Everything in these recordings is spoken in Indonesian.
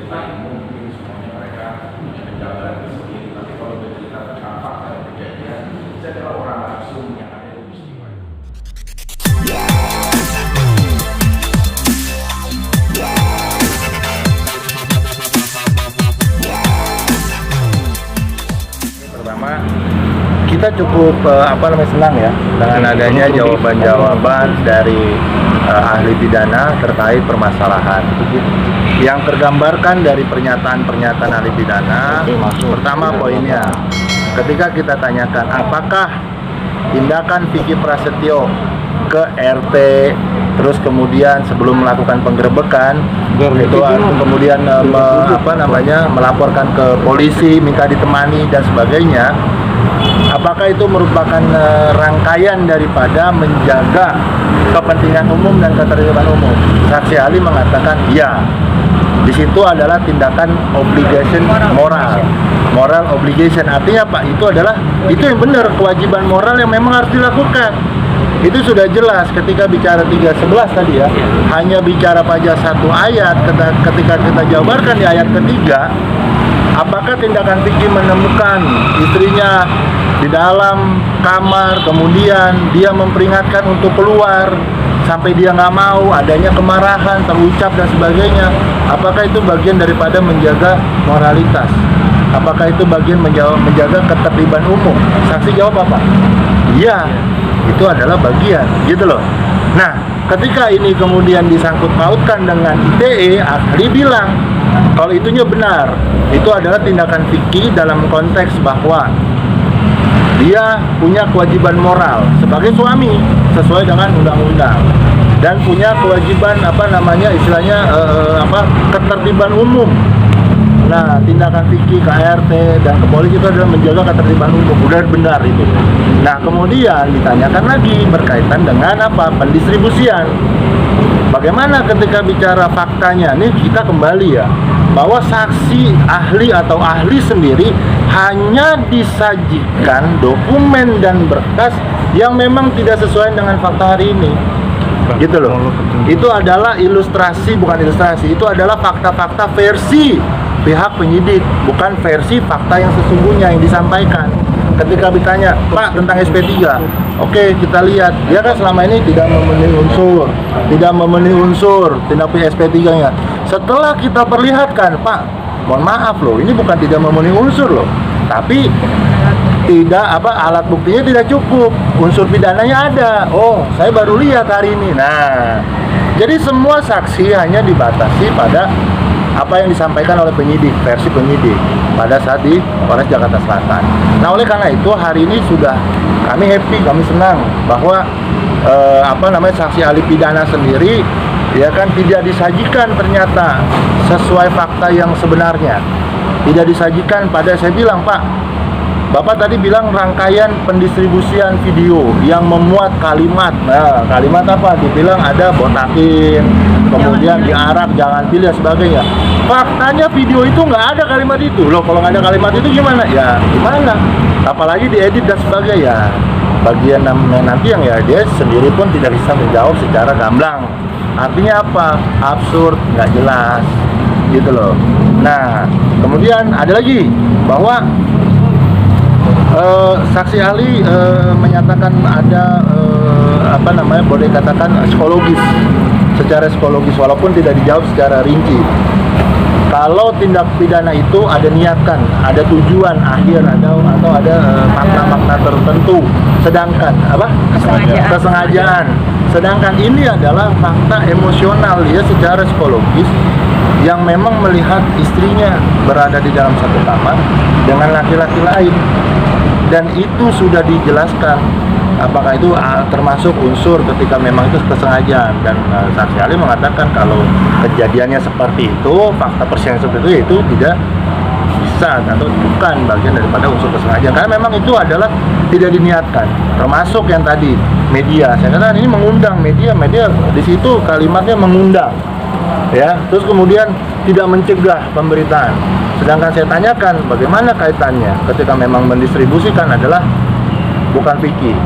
cerita ilmu mungkin semuanya mereka menjaga itu sendiri, tapi kalau bercerita tentang fakta dan kejadian, saya adalah orang langsung yang ada di peristiwa itu. Pertama, kita cukup senang ya dengan adanya jawaban-jawaban dari ahli pidana terkait permasalahan yang tergambarkan dari pernyataan-pernyataan ahli pidana. Pertama poinnya, ketika kita tanyakan apakah tindakan Vicky Prasetyo ke RT terus kemudian sebelum melakukan penggerebekan itu kemudian melaporkan ke polisi, minta ditemani dan sebagainya, apakah itu merupakan rangkaian daripada menjaga kepentingan umum dan ketertiban umum? Saksi ahli mengatakan ya. Di situ adalah tindakan obligation moral obligation. Artinya apa? Itu yang benar, kewajiban moral yang memang harus dilakukan. Itu sudah jelas ketika bicara 3:11 tadi ya. Hanya bicara pada satu ayat, ketika kita jabarkan di ayat ketiga, apakah tindakan Vicky menemukan istrinya di dalam kamar, kemudian dia memperingatkan untuk keluar sampai dia nggak mau, adanya kemarahan, terucap dan sebagainya, apakah itu bagian daripada menjaga moralitas? Apakah itu bagian menjaga ketertiban umum? Saksi jawab apa? Iya, itu adalah bagian, gitu loh. Nah, ketika ini kemudian disangkut pautkan dengan ITE, ahli bilang kalau itunya benar, itu adalah tindakan Vicky dalam konteks bahwa dia punya kewajiban moral sebagai suami sesuai dengan undang-undang dan punya kewajiban ketertiban umum. Nah, tindakan Vicky ke RT dan ke polisi itu adalah menjaga ketertiban umum. Udah benar itu. Nah, kemudian ditanyakan lagi berkaitan dengan pendistribusian. Bagaimana ketika bicara faktanya? Nih kita kembali ya, bahwa saksi ahli atau ahli sendiri hanya disajikan dokumen dan berkas yang memang tidak sesuai dengan fakta hari ini. Gitu loh. Itu adalah bukan ilustrasi, itu adalah fakta-fakta versi pihak penyidik, bukan versi fakta yang sesungguhnya yang disampaikan. Ketika ditanya, Pak, tentang SP3, oke, kita lihat, dia kan selama ini tidak memenuhi unsur tindak pidana SP3-nya. Setelah kita perlihatkan, Pak, mohon maaf loh, ini bukan tidak memenuhi unsur loh, tapi alat buktinya tidak cukup, unsur pidananya ada. Oh, saya baru lihat hari ini. Nah, jadi semua saksi hanya dibatasi pada apa yang disampaikan oleh penyidik, versi penyidik pada saat di Polres Jakarta Selatan. Nah, oleh karena itu hari ini sudah kami happy, kami senang bahwa saksi ahli pidana sendiri ya kan tidak disajikan ternyata sesuai fakta yang sebenarnya. Tidak disajikan saya bilang, Pak, Bapak tadi bilang rangkaian pendistribusian video yang memuat kalimat. Nah, kalimat apa? Dibilang ada botakin, kemudian diarak, jangan pilih dan sebagainya. Faktanya video itu nggak ada kalimat itu. Loh, kalau nggak ada kalimat itu gimana? Ya, gimana? Apalagi diedit dan sebagainya. Ya, bagian nanti yang ya dia sendiri pun tidak bisa menjawab secara gamblang. Artinya apa? Absurd, nggak jelas. Gitu loh. Nah, kemudian ada lagi bahwa saksi ahli menyatakan ada boleh dikatakan psikologis, secara psikologis walaupun tidak dijawab secara rinci. Kalau tindak pidana itu ada niatan, ada tujuan akhir atau ada makna-makna tertentu, sedangkan kesengajaan. Sedangkan ini adalah fakta emosional dia secara psikologis yang memang melihat istrinya berada di dalam satu kamar dengan laki-laki lain. Dan itu sudah dijelaskan apakah itu termasuk unsur ketika memang itu kesengajaan. Dan saksi ahli mengatakan kalau kejadiannya seperti itu, fakta persidangan seperti itu tidak bisa atau bukan bagian daripada unsur kesengajaan, karena memang itu adalah tidak diniatkan. Termasuk yang tadi media, saya katakan ini mengundang media di situ kalimatnya mengundang ya, terus kemudian tidak mencegah pemberitaan. Sedangkan saya tanyakan bagaimana kaitannya ketika memang mendistribusikan adalah bukan Vicky,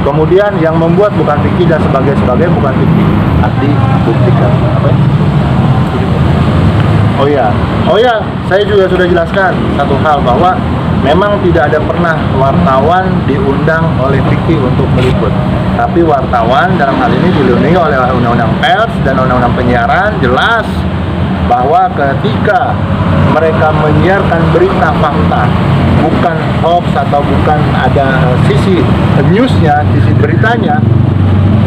kemudian yang membuat bukan Vicky dan sebagainya bukan Vicky, buktikan Oh ya, saya juga sudah jelaskan satu hal bahwa memang tidak ada pernah wartawan diundang oleh Vicky untuk meliput. Tapi wartawan dalam hal ini dilindungi oleh undang-undang pers dan undang-undang penyiaran jelas bahwa ketika mereka menyiarkan berita fakta, bukan hoax atau bukan ada sisi newsnya, sisi beritanya,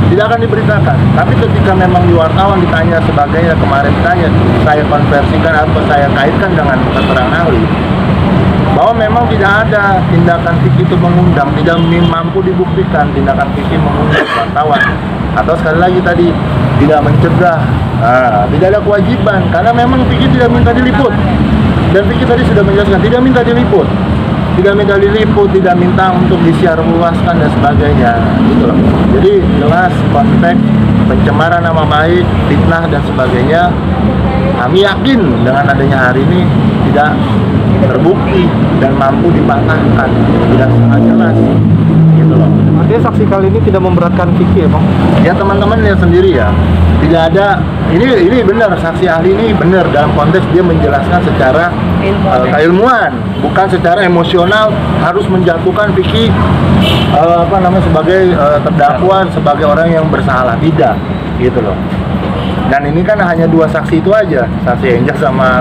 tidak akan diberitakan. Tapi ketika memang di wartawan ditanya sebagainya, kemarin ditanya, saya konversikan atau saya kaitkan dengan keterangan ahli bahwa memang tidak ada tindakan Vicky itu mengundang, tidak mampu dibuktikan tindakan Vicky mengundang wartawan, atau sekali lagi tadi tidak mencegah, tidak ada kewajiban karena memang Vicky tidak minta diliput. Dan Vicky tadi sudah menjelaskan tidak minta diliput, tidak minta untuk disiar luaskan dan sebagainya, gitu loh. Jadi jelas konteks pencemaran nama baik, fitnah dan sebagainya. Kami yakin dengan adanya hari ini tidak terbukti dan mampu dipatahkan, tidak sangat jelas, gitu loh. Artinya saksi kali ini tidak memberatkan Vicky ya Bang? Ya teman-teman lihat sendiri ya, tidak ada, ini benar, saksi ahli ini benar dalam konteks dia menjelaskan secara keilmuan, bukan secara emosional harus menjatuhkan Vicky sebagai terdakwa, sebagai orang yang bersalah, tidak, gitu loh. Dan ini kan hanya dua saksi itu aja, saksi Angel sama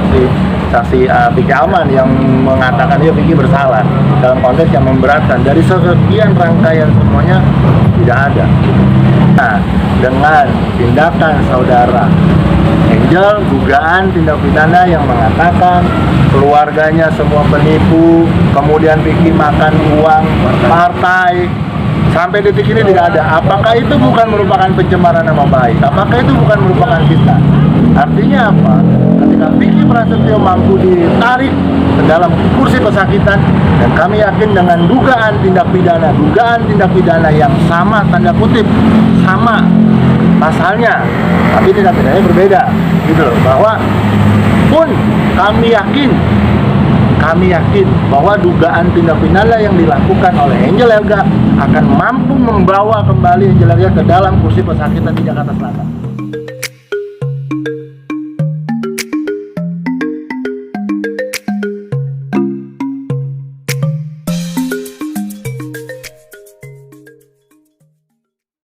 saksi Vicky Aman yang mengatakan dia Vicky bersalah dalam konteks yang memberatkan. Dari sekian rangkaian semuanya tidak ada. Nah, dengan tindakan saudara Angel, dugaan tindak pidana yang mengatakan keluarganya semua penipu, kemudian Vicky makan uang partai, sampai detik ini tidak ada. Apakah itu bukan merupakan pencemaran nama baik? Apakah itu bukan merupakan fitnah? Artinya apa? Ketika Vicky Prasetyo mampu ditarik ke dalam kursi pesakitan, dan kami yakin dengan dugaan tindak pidana yang sama, tanda kutip sama pasalnya, tapi tindak pidananya berbeda, gitu loh. Bahwa pun kami yakin bahwa dugaan tindak pidana yang dilakukan oleh Angel Elga akan mampu membawa kembali Angel Elga ke dalam kursi pesakitan di Jakarta Selatan.